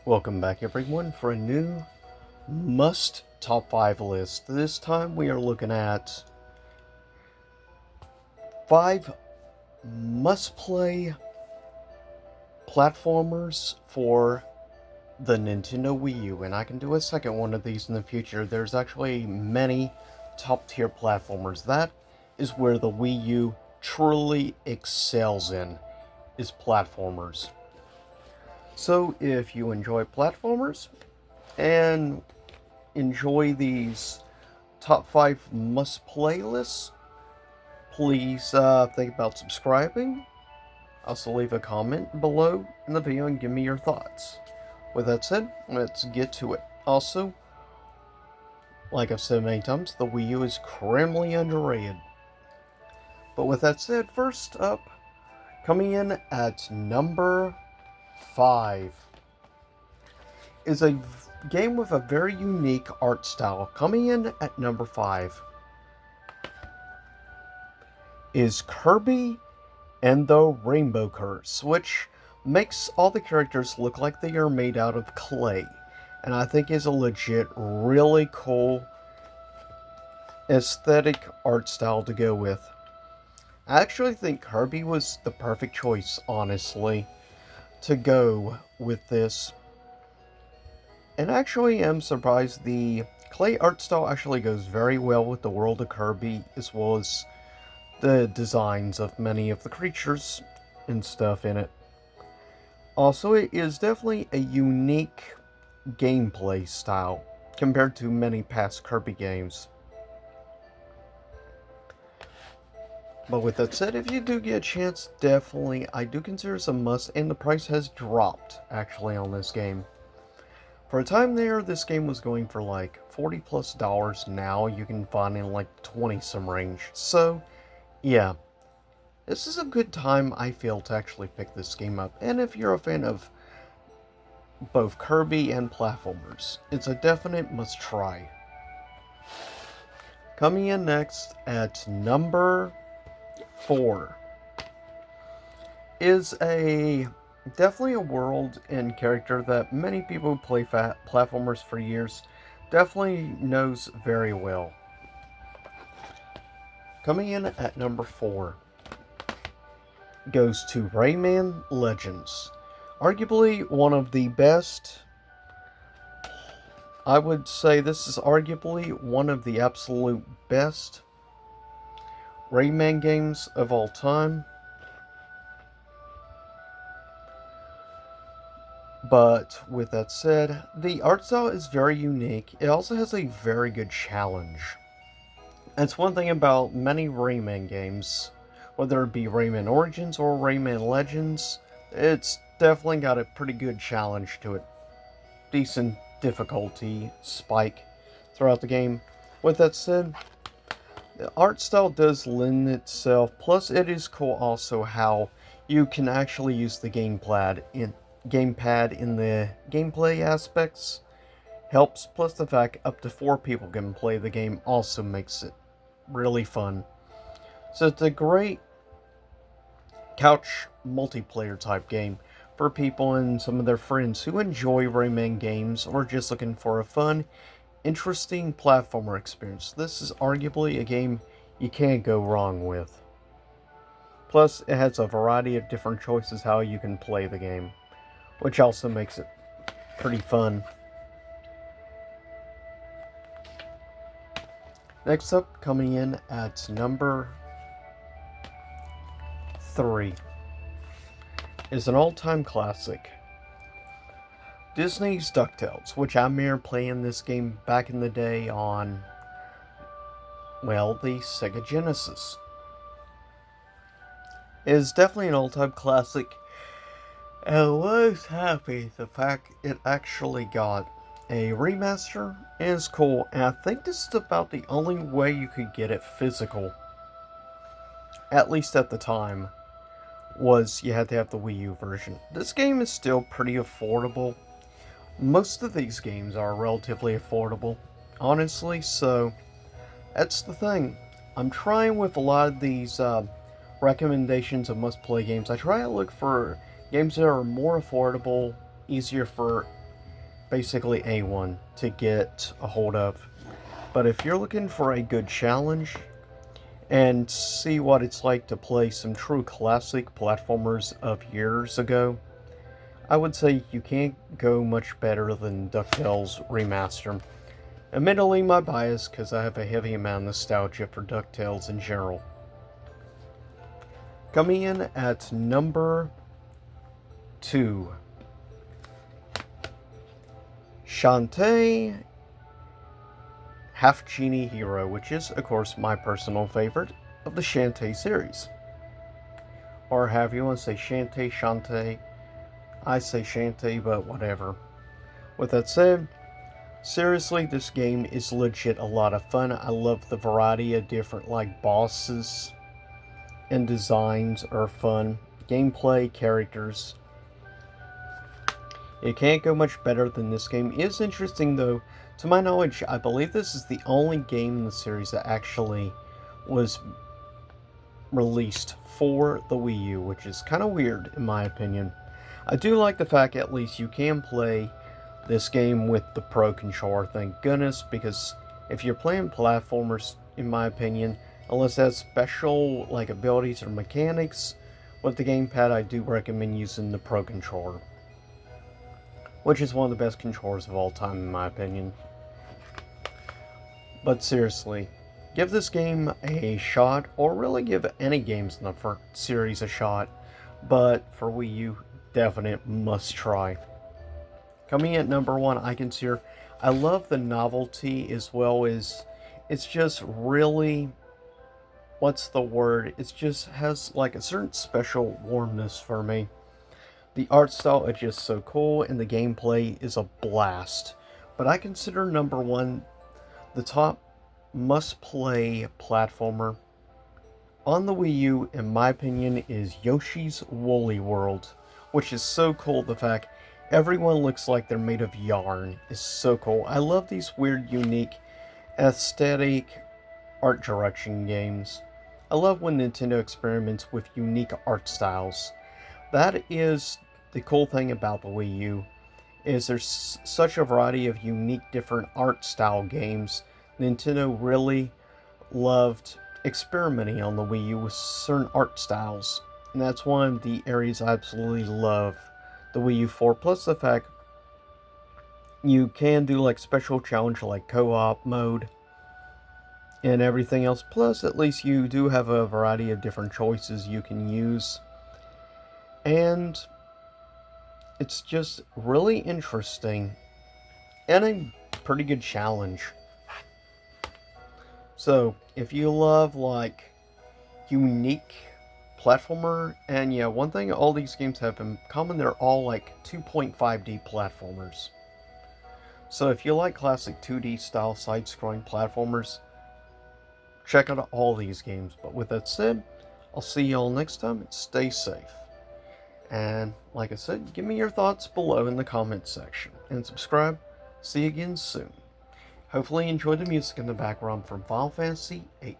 Welcome back everyone for a new must top 5 list. This time we are looking at 5 must play platformers for the Nintendo Wii U, and I can do a second one of these in the future. There's actually many top tier platformers. That is where the Wii U truly excels in, is platformers. So if you enjoy platformers and enjoy these top 5 must play lists, please think about subscribing. Also leave a comment below in the video and give me your thoughts. With that said, let's get to it. Also, like I've said many times, the Wii U is criminally underrated. But with that said, first up, coming in at number 5 is a game with a very unique art style. Coming in at number 5 is Kirby and the Rainbow Curse, which makes all the characters look like they are made out of clay, and I think is a legit really cool aesthetic art style to go with. I actually think Kirby was the perfect choice, honestly, to go with this. And actually am surprised the clay art style actually goes very well with the world of Kirby, as well as the designs of many of the creatures and stuff in it. Also, it is definitely a unique gameplay style compared to many past Kirby games. But with that said, if you do get a chance, definitely, I do consider it's a must, and the price has dropped, actually, on this game. For a time there, this game was going for like $40 plus. Now you can find in like 20 some range. So, yeah. This is a good time, I feel, to actually pick this game up. And if you're a fan of both Kirby and platformers, it's a definite must try. Coming in next at number 4 is definitely a world and character that many people who play platformers for years definitely knows very well. Coming in at number 4 goes to Rayman Legends. Arguably one of the best. I would say this is arguably one of the absolute best Rayman games of all time. But with that said, the art style is very unique. It also has a very good challenge. That's one thing about many Rayman games, whether it be Rayman Origins or Rayman Legends, it's definitely got a pretty good challenge to it. Decent difficulty spike throughout the game. With that said, the art style does lend itself, plus it is cool also how you can actually use the gamepad in the gameplay aspects. Helps, plus the fact up to 4 people can play the game also makes it really fun. So it's a great couch multiplayer type game for people and some of their friends who enjoy Rayman games or just looking for a fun, interesting platformer experience. This is arguably a game you can't go wrong with. Plus, it has a variety of different choices how you can play the game, which also makes it pretty fun. Next up, coming in at number 3 is an all-time classic, Disney's DuckTales, which I remember playing this game back in the day on, well, the Sega Genesis. It is definitely an all-time classic, and I was happy the fact it actually got a remaster, and it's cool, and I think this is about the only way you could get it physical, at least at the time, was you had to have the Wii U version. This game is still pretty affordable. Most of these games are relatively affordable, honestly, so that's the thing. I'm trying with a lot of these recommendations of must-play games. I try to look for games that are more affordable, easier for basically A1 to get a hold of. But if you're looking for a good challenge and see what it's like to play some true classic platformers of years ago, I would say you can't go much better than DuckTales Remaster. Admittedly, my bias, because I have a heavy amount of nostalgia for DuckTales in general. Coming in at number 2, Shantae Half Genie Hero, which is, of course, my personal favorite of the Shantae series. Or however you want to say Shantae, Shantae. I say Shantae, but whatever. With that said, seriously, this game is legit a lot of fun. I love the variety of different bosses and designs are fun. Gameplay, characters. It can't go much better than this game. It is interesting though, to my knowledge, I believe this is the only game in the series that actually was released for the Wii U, which is kind of weird in my opinion. I do like the fact at least you can play this game with the Pro Controller, thank goodness, because if you're playing platformers, in my opinion, unless it has special abilities or mechanics with the gamepad, I do recommend using the Pro Controller, which is one of the best controllers of all time in my opinion. But seriously, give this game a shot, or really give any games in the series a shot, but for Wii U, definite must try. Coming at number 1, I consider, I love the novelty as well as, it's just really, what's the word, it just has a certain special warmness for me. The art style is just so cool, and the gameplay is a blast. But I consider number 1 the top must-play platformer on the Wii U, in my opinion, is Yoshi's Woolly World, which is so cool. The fact everyone looks like they're made of yarn is so cool. I love these weird, unique, aesthetic art direction games. I love when Nintendo experiments with unique art styles. That is the cool thing about the Wii U, is there's such a variety of unique different art style games. Nintendo really loved experimenting on the Wii U with certain art styles, and that's one of the areas I absolutely love the Wii U for. Plus the fact you can do special challenge co-op mode and everything else. Plus at least you do have a variety of different choices you can use, and it's just really interesting and a pretty good challenge. So if you love unique platformer, and yeah, one thing all these games have in common, they're all 2.5D platformers. So if you like classic 2D style side-scrolling platformers, check out all these games. But with that said, I'll see y'all next time, and stay safe. And like I said, give me your thoughts below in the comments section, and subscribe. See you again soon. Hopefully you enjoy the music in the background from Final Fantasy VIII.